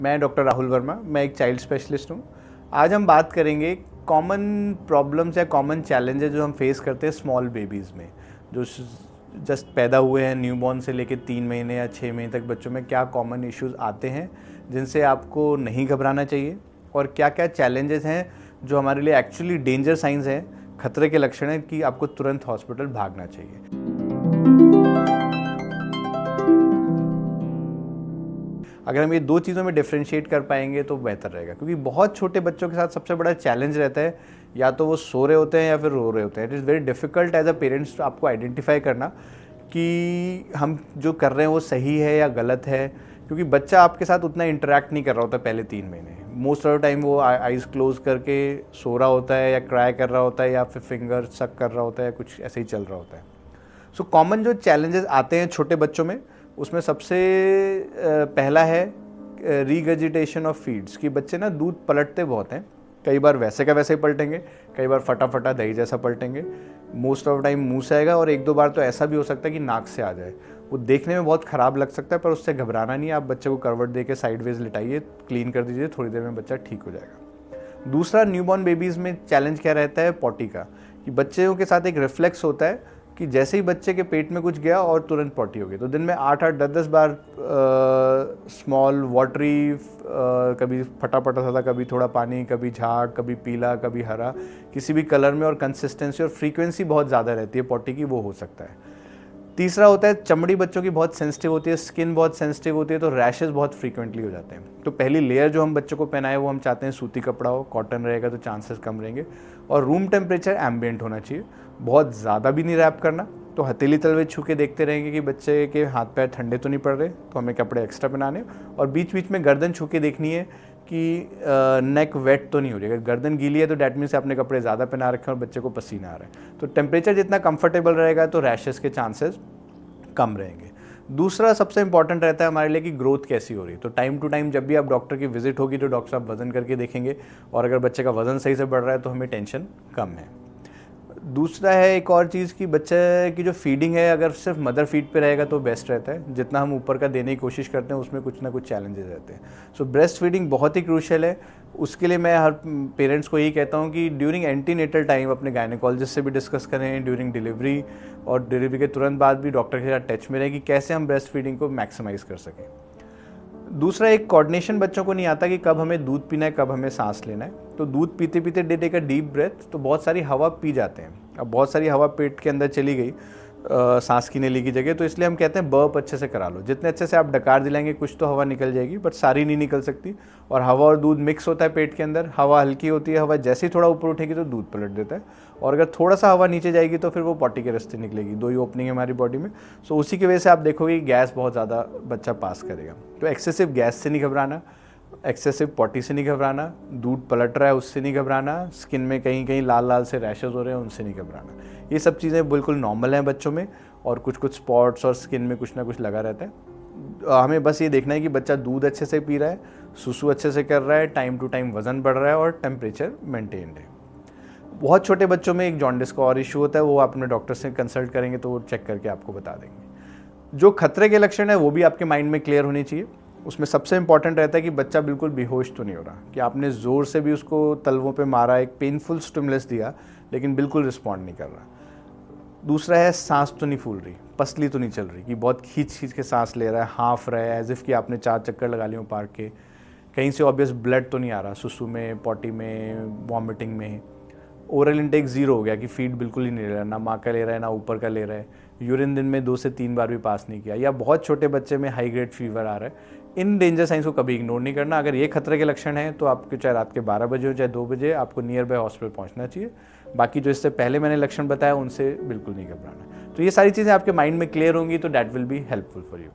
मैं डॉक्टर राहुल वर्मा, मैं एक चाइल्ड स्पेशलिस्ट हूँ। आज हम बात करेंगे कॉमन प्रॉब्लम्स या कॉमन चैलेंजेस जो हम फेस करते हैं स्मॉल बेबीज़ में, जो जस्ट पैदा हुए हैं, न्यूबॉर्न से लेकर 3 महीने या 6 महीने तक बच्चों में क्या कॉमन इश्यूज़ आते हैं जिनसे आपको नहीं घबराना चाहिए, और क्या क्या चैलेंजेस हैं जो हमारे लिए एक्चुअली डेंजर साइंस हैं, खतरे के लक्षण हैं कि आपको तुरंत हॉस्पिटल भागना चाहिए। अगर हम ये दो चीज़ों में डिफ्रेंशिएट कर पाएंगे तो बेहतर रहेगा, क्योंकि बहुत छोटे बच्चों के साथ सबसे बड़ा चैलेंज रहता है या तो वो सो रहे होते हैं या फिर रो रहे होते हैं। It is very difficult as a parents आपको आइडेंटिफाई करना कि हम जो कर रहे हैं वो सही है या गलत है, क्योंकि बच्चा आपके साथ उतना इंटरेक्ट नहीं कर रहा होता पहले 3 महीने। मोस्ट ऑफ द टाइम वो आइज़ क्लोज करके सो रहा होता है या क्राई कर रहा होता है या फिर फिंगर सक कर रहा होता है, कुछ ऐसे ही चल रहा होता है। सो कॉमन जो चैलेंजेस आते हैं छोटे बच्चों में, उसमें सबसे पहला है रीगजिटेशन ऑफ फीड्स, कि बच्चे ना दूध पलटते बहुत हैं। कई बार वैसे का वैसे ही पलटेंगे, कई बार फटाफटा दही जैसा पलटेंगे, मोस्ट ऑफ टाइम मुंह से आएगा, और एक दो बार तो ऐसा भी हो सकता है कि नाक से आ जाए। वो देखने में बहुत ख़राब लग सकता है, पर उससे घबराना नहीं है। आप बच्चे को करवट दे के साइडवेज लिटाइए, क्लीन कर दीजिए, थोड़ी देर में बच्चा ठीक हो जाएगा। दूसरा, न्यूबॉर्न बेबीज़ में चैलेंज क्या रहता है पॉटी का, कि बच्चों के साथ एक रिफ्लेक्स होता है कि जैसे ही बच्चे के पेट में कुछ गया और तुरंत पॉटी हो गई। तो दिन में 8-8, 10-10 बार स्मॉल वाटरी, कभी फटाफटा सा, कभी थोड़ा पानी, कभी झाग, कभी पीला, कभी हरा, किसी भी कलर में, और कंसिस्टेंसी और फ्रीक्वेंसी बहुत ज़्यादा रहती है पॉटी की, वो हो सकता है। तीसरा होता है चमड़ी बच्चों की बहुत सेंसिटिव होती है, स्किन बहुत सेंसिटिव होती है, तो रैशेस बहुत फ्रीक्वेंटली हो जाते हैं। तो पहली लेयर जो हम बच्चों को पहनाए वो हम चाहते हैं सूती कपड़ा हो, कॉटन रहेगा तो चांसेस कम रहेंगे, और रूम टेम्परेचर एम्बिएंट होना चाहिए। बहुत ज़्यादा भी नहीं रैप करना, तो हथेली तलवे छू के देखते रहेंगे कि बच्चे के हाथ पैर ठंडे तो नहीं पड़ रहे, तो हमें कपड़े एक्स्ट्रा पहनाने, और बीच बीच में गर्दन छू के देखनी है कि नेक वेट तो नहीं हो रही। अगर गर्दन गीली है तो डैट मीन्स आपने कपड़े ज़्यादा पहना रखे हैं और बच्चे को पसीना आ रहा है। तो टेम्परेचर जितना कंफर्टेबल रहेगा तो रैशेस के चांसेस कम रहेंगे। दूसरा सबसे इंपॉर्टेंट रहता है हमारे लिए कि ग्रोथ कैसी हो रही है। तो टाइम टू टाइम जब भी आप डॉक्टर की विजिट होगी तो डॉक्टर साहब वजन करके देखेंगे, और अगर बच्चे का वजन सही से बढ़ रहा है तो हमें टेंशन कम है। दूसरा है एक और चीज़ कि बच्चे की जो फीडिंग है, अगर सिर्फ मदर फीड पे रहेगा तो बेस्ट रहता है। जितना हम ऊपर का देने की कोशिश करते हैं उसमें कुछ ना कुछ चैलेंजेस रहते हैं। सो ब्रेस्ट फीडिंग बहुत ही क्रूशियल है। उसके लिए मैं हर पेरेंट्स को यही कहता हूँ कि ड्यूरिंग एंटीनेटल टाइम अपने गायनेकोलॉजिस्ट से भी डिस्कस करें, ड्यूरिंग डिलीवरी और डिलीवरी के तुरंत बाद भी डॉक्टर के साथ टच में रहें कि कैसे हम ब्रेस्ट फीडिंग को मैक्सिमाइज़ कर सकें। दूसरा, एक कोऑर्डिनेशन बच्चों को नहीं आता कि कब हमें दूध पीना है, कब हमें सांस लेना है। तो दूध पीते पीते they take a deep breath, तो बहुत सारी हवा पी जाते हैं। अब बहुत सारी हवा पेट के अंदर चली गई सांस की नली की जगह, तो इसलिए हम कहते हैं बर्प अच्छे से करा लो। जितने अच्छे से आप डकार दिलाएंगे कुछ तो हवा निकल जाएगी, बट सारी नहीं निकल सकती। और हवा और दूध मिक्स होता है पेट के अंदर, हवा हल्की होती है, हवा जैसे ही थोड़ा ऊपर उठेगी तो दूध पलट देता है, और अगर थोड़ा सा हवा नीचे जाएगी तो फिर वो पॉटी के रास्ते निकलेगी। दो ही ओपनिंग है हमारी बॉडी में। सो उसी की वजह से आप देखोगे गैस बहुत ज़्यादा बच्चा पास करेगा। तो एक्सेसिव गैस से नहीं घबराना, एक्सेसिव पॉटी से नहीं घबराना, दूध पलट रहा है उससे नहीं घबराना, स्किन में कहीं कहीं लाल लाल से रैशेज हो रहे हैं उनसे नहीं घबराना। ये सब चीज़ें बिल्कुल नॉर्मल हैं बच्चों में, और कुछ कुछ स्पॉट्स और स्किन में कुछ ना कुछ लगा रहता है। हमें बस ये देखना है कि बच्चा दूध अच्छे से पी रहा है, सुसु अच्छे से कर रहा है, टाइम टू टाइम वजन बढ़ रहा है, और टेम्परेचर मेंटेन्ड है। बहुत छोटे बच्चों में एक जॉन्डिस का और इशू होता है, वो आप अपने डॉक्टर से कंसल्ट करेंगे तो वो चेक करके आपको बता देंगे। जो खतरे के लक्षण है वो भी आपके माइंड में क्लियर होनी चाहिए। उसमें सबसे इंपॉर्टेंट रहता है कि बच्चा बिल्कुल बेहोश तो नहीं हो रहा, कि आपने ज़ोर से भी उसको तलवों पे मारा, एक पेनफुल स्टिमुलस दिया, लेकिन बिल्कुल रिस्पॉन्ड नहीं कर रहा। दूसरा है सांस तो नहीं फूल रही, पसली तो नहीं चल रही, कि बहुत खींच खींच के सांस ले रहा है, हाफ रहा है, एज इफ़ कि आपने 4 चक्कर लगा लिए हो पार्क के। कहीं से ऑब्वियस ब्लड तो नहीं आ रहा, सुसु में, पॉटी में, वॉमिटिंग में। ओरल इंटेक 0 हो गया, कि फीड बिल्कुल ही नहीं ले रहा, ना माँ का ले रहा है ना ऊपर का ले रहा है। यूरिन दिन में 2 से 3 बार भी पास नहीं किया, या बहुत छोटे बच्चे में हाई ग्रेड फीवर आ रहा है। इन डेंजर साइंस को कभी इग्नोर नहीं करना। अगर ये खतरे के लक्षण हैं तो आपको चाहे रात के 12 बजे हो चाहे 2 बजे, आपको नियर बाय हॉस्पिटल पहुंचना चाहिए। बाकी जो इससे पहले मैंने लक्षण बताया उनसे बिल्कुल नहीं घबराना। तो ये सारी चीज़ें आपके माइंड में क्लियर होंगी तो that will be helpful for you.